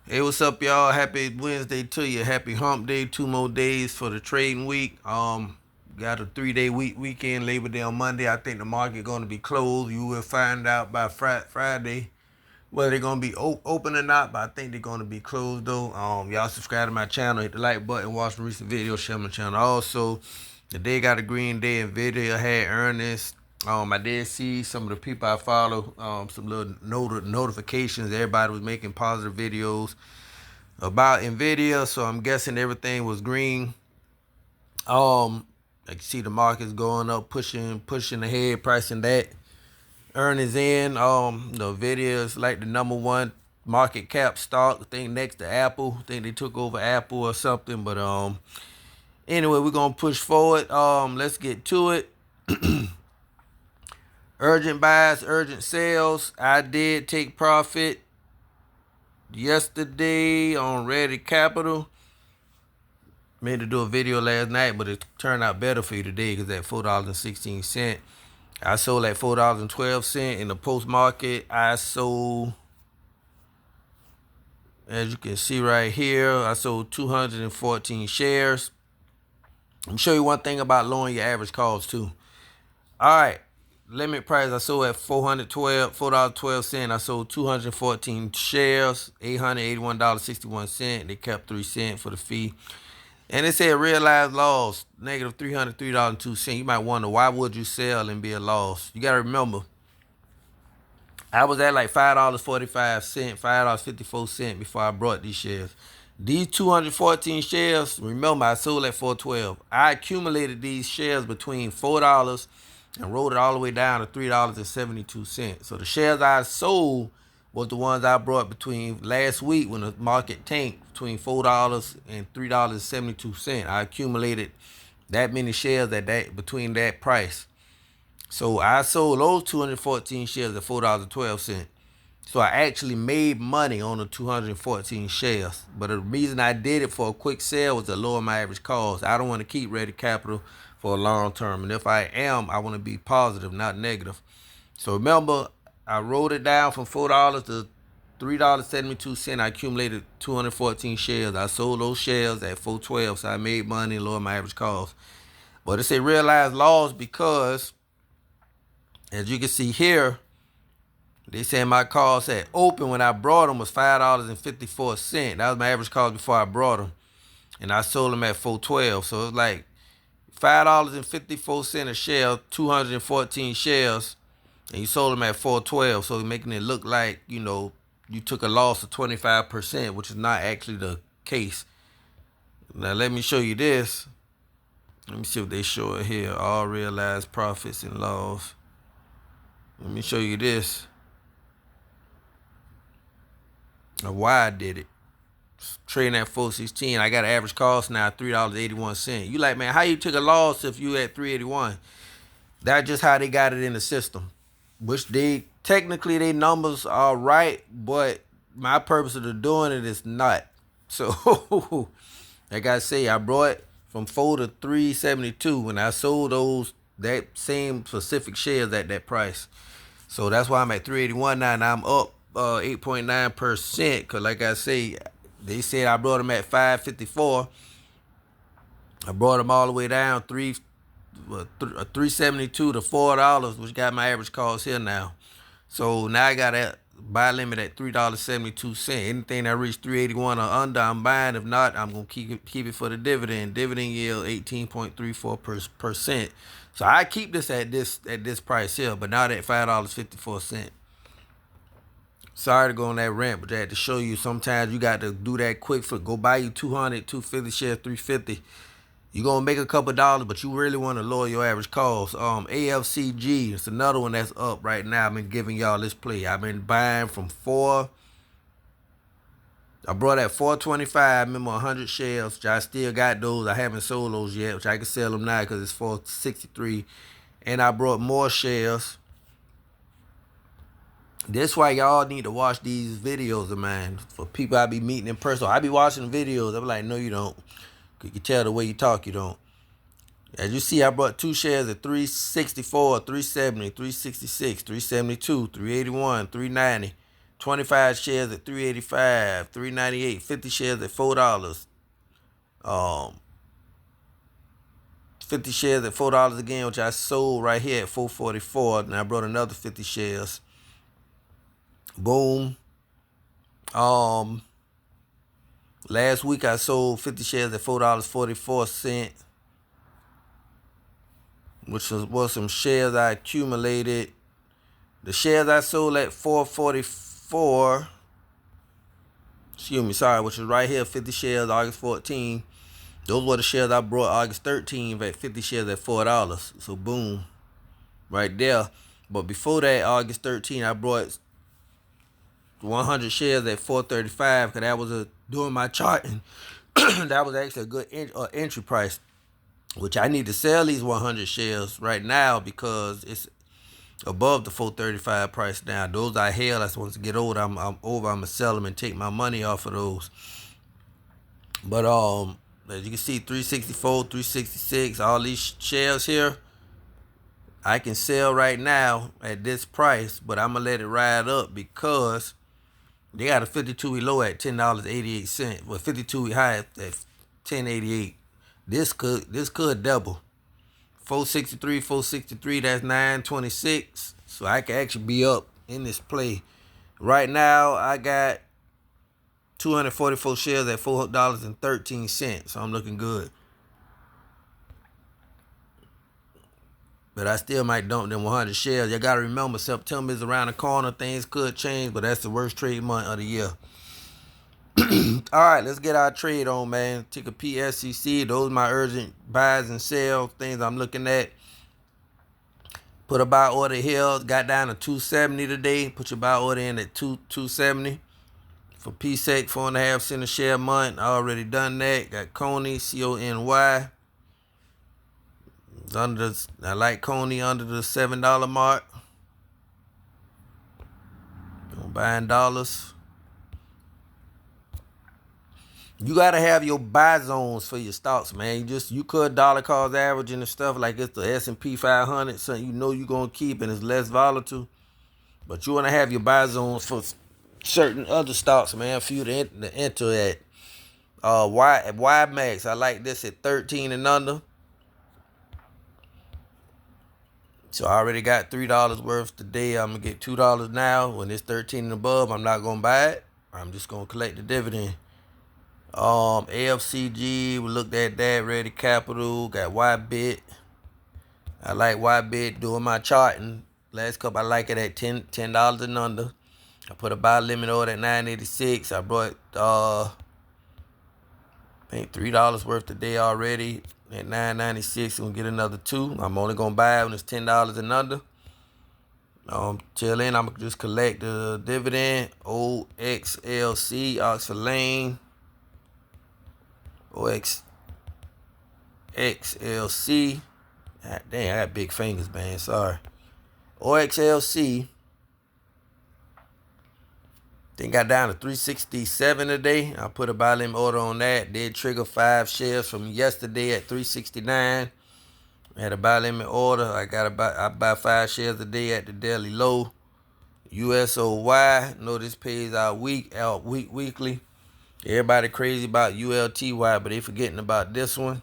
Hey, what's up, y'all? Happy Wednesday to you. Happy Hump Day. 2 more days for the trading week. Got a 3 day weekend. Labor Day on Monday. I think the market going to be closed. You will find out by Friday whether they're going to be open or not. But I think they're going to be closed though. Y'all subscribe to my channel. Hit the like button. Watch the recent videos. Share my channel. Also, the day got a green day. Nvidia had earnings. I did see some of the people I follow, some little notifications. Everybody was making positive videos about Nvidia, so I'm guessing everything was green. I can see the markets going up, pushing ahead, pricing that earnings in. Nvidia is like the number one market cap stock. I think next to Apple. I think they took over Apple or something. But anyway, we're gonna push forward. Let's get to it. Urgent buys, urgent sales. I did take profit yesterday on Ready Capital. Meant to do a video last night, but it turned out better for you today because at $4.16. I sold at $4.12 in the post market. I sold, as you can see right here, I sold 214 shares. I'm show you one thing about lowering your average cost too. All right, limit price I sold at $4.12. I sold 214 shares, $881.61. They kept 3 cents for the fee. And it said realized loss, negative $303.02. You might wonder, why would you sell and be a loss? You got to remember, I was at like $5.45, $5.54 before I brought these shares. These 214 shares, remember, I sold at 412. I accumulated these shares between $4 and rode it all the way down to $3.72. So the shares I sold was the ones I brought between last week when the market tanked between $4 and $3.72. I accumulated that many shares at that between that price. So I sold those 214 shares at $4.12. So I actually made money on the 214 shares. But the reason I did it for a quick sale was to lower my average cost. I don't want to keep Ready Capital for a long term. And if I am, I want to be positive, not negative. So remember, I wrote it down from $4 to $3.72. I accumulated 214 shares. I sold those shares at 412, so I made money and lowered my average cost. But it's a realized loss because, as you can see here, they said my cost at open when I brought them was $5.54. That was my average cost before I brought them, and I sold them at 412. So it's like $5.54 a share, 214 shares, and you sold them at 412. So making it look like you took a loss of 25%, which is not actually the case. Now let me show you this. Let me see what they show it here. All realized profits and loss. Let me show you this. Now why I did it. Trading at 416. I got an average cost now $3.81. You like, man, how you took a loss if you at 381? That's just how they got it in the system. Which they technically their numbers are right, but my purpose of doing it is not. So like I say, I brought from 4 to 372 and I sold those that same specific shares at that price. So that's why I'm at 381 now, and I'm up 8.9%. Cause like I say, they said I brought them at 554. I brought them all the way down 372 to $4, which got my average cost here now. So now I got a buy limit at $3.72. Anything that reach 381 or under, I'm buying. If not, I'm gonna keep it for the dividend. Dividend yield 18.34%. So I keep this at this price here, but not at $5.54. Sorry to go on that rant, but I had to show you sometimes you got to do that quick for go buy you 200, 250 shares, 350. You're going to make a couple dollars, but you really want to lower your average cost. AFCG, it's another one that's up right now. I've been giving y'all this play. I've been buying from 4. I brought at 425, remember 100 shares, which I still got those. I haven't sold those yet, which I can sell them now because it's 463. And I brought more shares. That's why y'all need to watch these videos of mine. For people I be meeting in person, I be watching videos. I'm like, no, you don't. You can tell the way you talk, you don't. As you see, I brought 2 shares at 364, 370, 366, 372, 381, 390, 25 shares at $3.85, $3.98, 50 shares at $4. 50 shares at $4 again, which I sold right here at $4.44. And I brought another 50 shares. Boom. Last week I sold 50 shares at $4.44, which was some shares I accumulated. The shares I sold at $4.44, which is right here, 50 shares, August 14. Those were the shares I brought August 13 at 50 shares at $4. So boom, right there. But before that, August 13, I brought 100 shares at $4.35 because that was doing my charting. That was actually a good entry price, which I need to sell these 100 shares right now because it's above the $4.35 price now. Those I held, I want to get over. I'm gonna sell them and take my money off of those. But as you can see, 364, 366, all these shares here, I can sell right now at this price, but I'm gonna let it ride up because they got a 52-week low at $10.88. Well, 52-week high at $10.88. This could double. 463, that's 926. So I can actually be up in this play. Right now, I got 244 shares at $4.13. So I'm looking good. But I still might dump them 100 shares. You got to remember, September is around the corner. Things could change, but that's the worst trade month of the year. All right, let's get our trade on, man. Ticker PSCC. Those are my urgent buys and sales, things I'm looking at. Put a buy order here. Got down to 270 today. Put your buy order in at 270. For PSEC, 4.5 cents a share month. I already done that. Got Coney, CONY. I like Coney under the $7 mark. I'm buying dollars. You gotta have your buy zones for your stocks, man. You could dollar cost averaging and stuff like it's the S&P 500, something you know you're gonna keep and it's less volatile. But you wanna have your buy zones for certain other stocks, man, for you to enter at. YMAX, I like this at 13 and under. So I already got $3 worth today. I'm gonna get $2 now. When it's 13 and above, I'm not gonna buy it. I'm just gonna collect the dividend. AFCG, we looked at that. Ready Capital, got YBit. I like YBit doing my charting. Last couple, I like it at $10 and under. I put a buy limit order at $9.86. I brought I think $3 worth today already at $9.96. I'm gonna get another $2. I'm only gonna buy it when it's $10 and under. Till then, I'm gonna just collect the dividend. OXLC, Oxford Lane. OXLC. God dang, I got big fingers, man. Sorry. OXLC. Then got down to 367 today. I put a buy limit order on that. Did trigger 5 shares from yesterday at 369. Had a buy limit order. I buy 5 shares a day at the daily low. USOY. Know this pays out weekly. Everybody crazy about ULTY, but they forgetting about this one.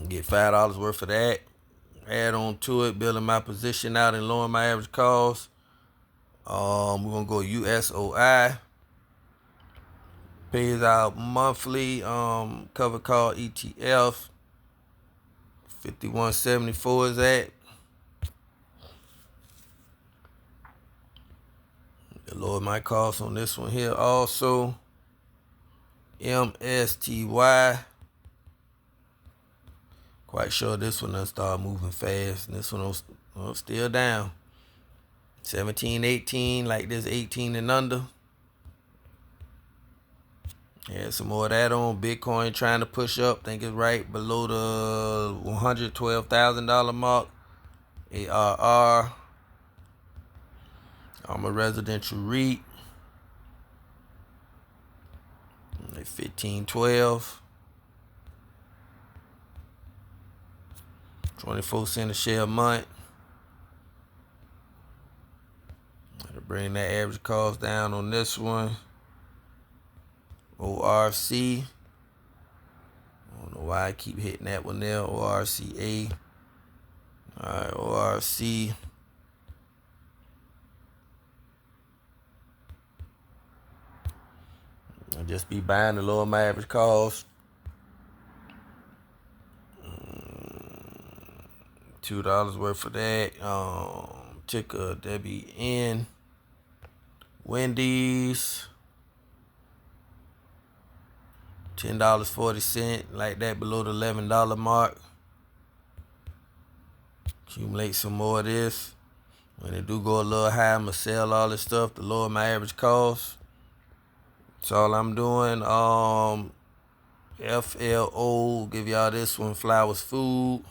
Get $5 worth of that. Add on to it, building my position out and lowering my average cost. We're gonna go USOI. Pays out monthly. Cover call ETF. 5174 is that. Lower my cost on this one here also. MSTY. Quite sure this one will start moving fast. And this one will still down. 17, 18, like this 18 and under. Yeah, some more of that on. Bitcoin trying to push up. Think it's right below the $112,000 mark. ARR. I'm a residential REIT. 1512. 24 cents a share a month. Bring that average cost down on this one. ORC. I don't know why I keep hitting that one there. ORCA. Alright, ORC. I'll just be buying to lower my average cost. $2 worth for that. Ticker WN. Wendy's. $10.40, like that, below the $11 mark. Accumulate some more of this. When it do go a little high, I'm gonna sell all this stuff to lower my average cost. That's all I'm doing. FLO, give y'all this one. Flowers Food.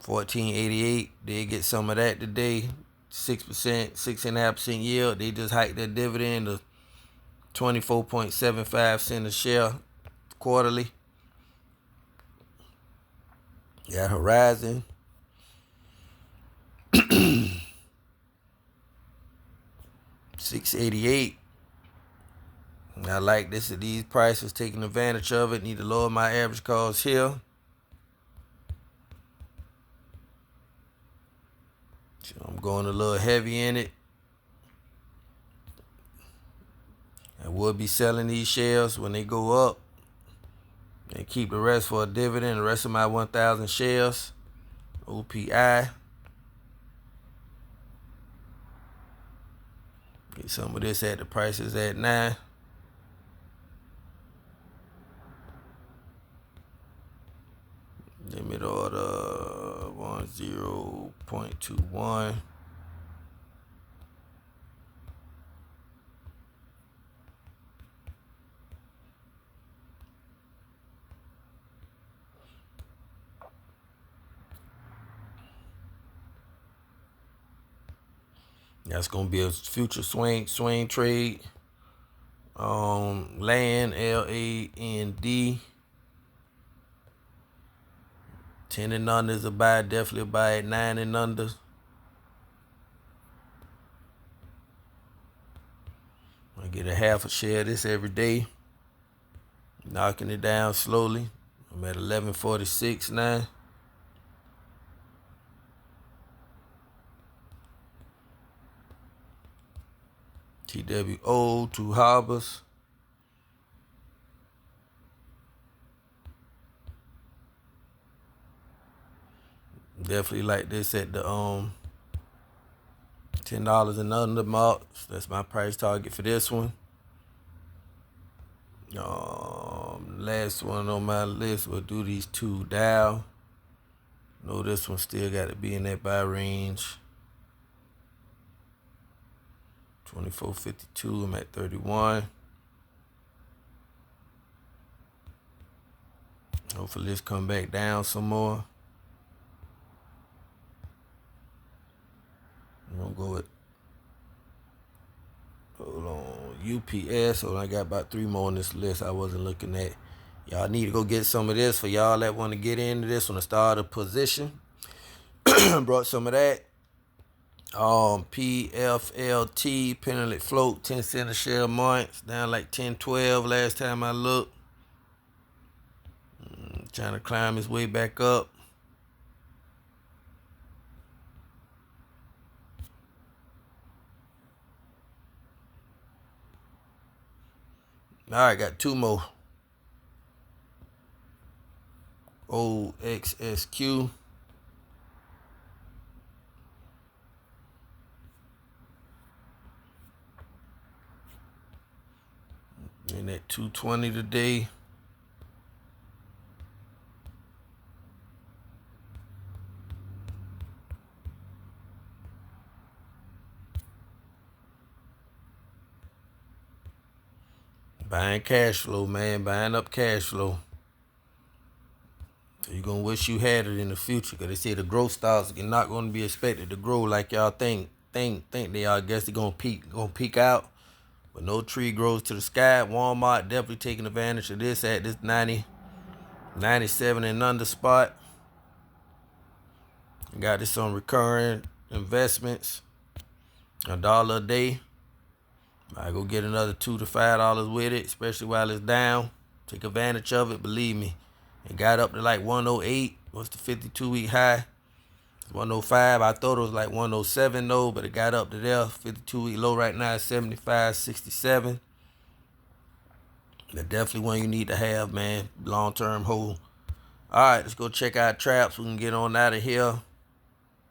14.88. Did get some of that today. 6%, 6.5% yield. They just hiked their dividend to 24.75 cents a share quarterly. Got Horizon. $6.88. I like this at these prices, taking advantage of it. Need to lower my average cost here. So I'm going a little heavy in it. I will be selling these shares when they go up. And keep the rest for a dividend. The rest of my 1,000 shares. OPI. Get some of this at the prices at 9. Limit order 10.21. That's gonna be a future swing trade. Land, LAND. 10 and under is a buy. Definitely a buy at 9 and under. I get a half a share of this every day. Knocking it down slowly. I'm at 11.46 now. TWO, Two Harbors. Definitely like this at the $10 and under mark. That's my price target for this one. Last one on my list, we'll do these two Dow. Know this one still got to be in that buy range. 24.52. I'm at 31. Hopefully this come back down some more. I'm gonna go with, hold on, UPS. So I got about 3 more on this list I wasn't looking at. Y'all need to go get some of this for y'all that want to get into this on the start of position. Brought some of that. PFLT, Penalty Float, 10 cents a share months, down like 10-12 last time I looked. Trying to climb his way back up. All right, got 2 more. OXSQ. And at 220 today. Buying cash flow, man. Buying up cash flow. So you're going to wish you had it in the future. Because they say the growth stocks are not going to be expected to grow like y'all think they are. I guess they're going to peak out. But no tree grows to the sky. Walmart definitely taking advantage of this at this 97 and under spot. Got this on recurring. investments, $1 a day. I go get another $2 to $5 with it, especially while it's down. Take advantage of it. Believe me, it got up to like 108. What's the 52-week high? 105. I thought it was like 107 though, but it got up to there. 52-week low right now is 75.67. That's definitely one you need to have, man. Long-term hold. All right, let's go check out traps. We can get on out of here.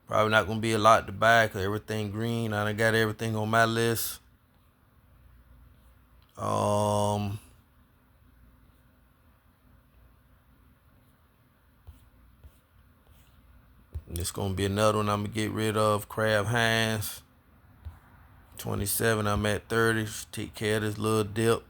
Probably not going to be a lot to buy because everything green. I done got everything on my list. This going to be another one I'm going to get rid of. Kraft Heinz. 27, I'm at 30. Just take care of this little dip.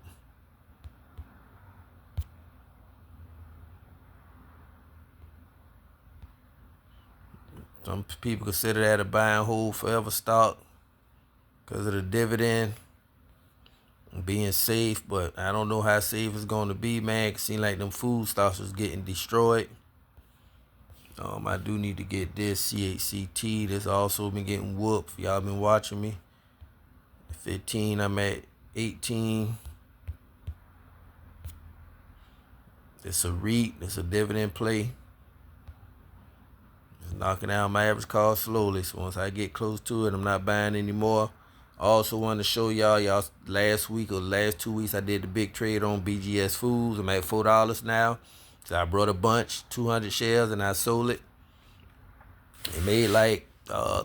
Some people consider that a buy and hold forever stock because of the dividend and being safe, but I don't know how safe it's going to be, man. It seems like them food stocks is getting destroyed. I do need to get this CHCT. This also been getting whooped. Y'all been watching me. 15, I'm at 18. It's a REIT. It's a dividend play. It's knocking out my average cost slowly. So once I get close to it, I'm not buying anymore. I also want to show y'all last week or last 2 weeks I did the big trade on BGS Foods. I'm at $4 now. So I brought a bunch, 200 shares, and I sold it. It made like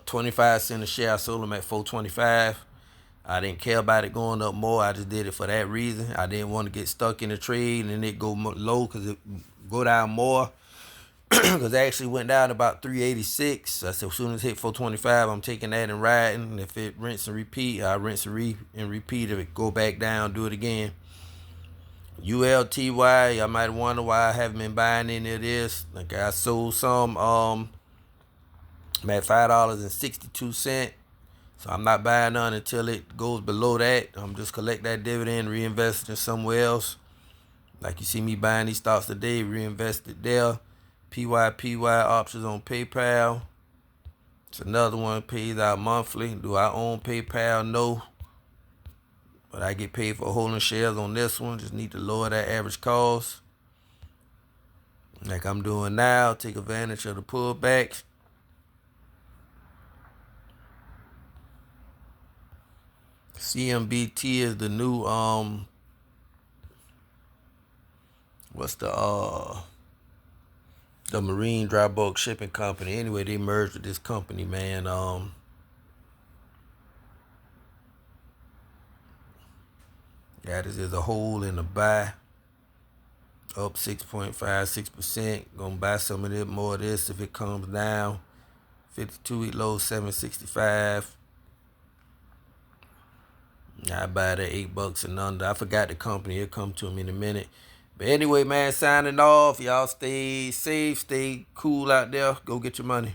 25 cents a share. I sold them at $4.25. I didn't care about it going up more. I just did it for that reason. I didn't want to get stuck in the trade and it go low because it go down more. Because it actually went down about 386. I said as soon as it hit 425, I'm taking that and riding. And if it rinse and repeat, I rinse and repeat. If it go back down, do it again. ULTY, y'all might wonder why I haven't been buying any of this. Like I sold some. I'm at $5.62. So I'm not buying none until it goes below that. I'm just collect that dividend, reinvest it in somewhere else. Like you see me buying these stocks today, reinvest it there. PYPY options on PayPal. It's another one, pays out monthly. Do I own PayPal? No. But I get paid for holding shares on this one. Just need to lower that average cost. Like I'm doing now. Take advantage of the pullbacks. CMBT is the new what's the marine dry bulk shipping company. Anyway, they merged with this company, man. Yeah, this is a hold and a buy. Up 6.56%. Gonna buy some of it, more of this if it comes down. 52-week low, 765. I buy it at $8 and under. I forgot the company. It'll come to me in a minute. But anyway, man, signing off. Y'all stay safe, stay cool out there. Go get your money.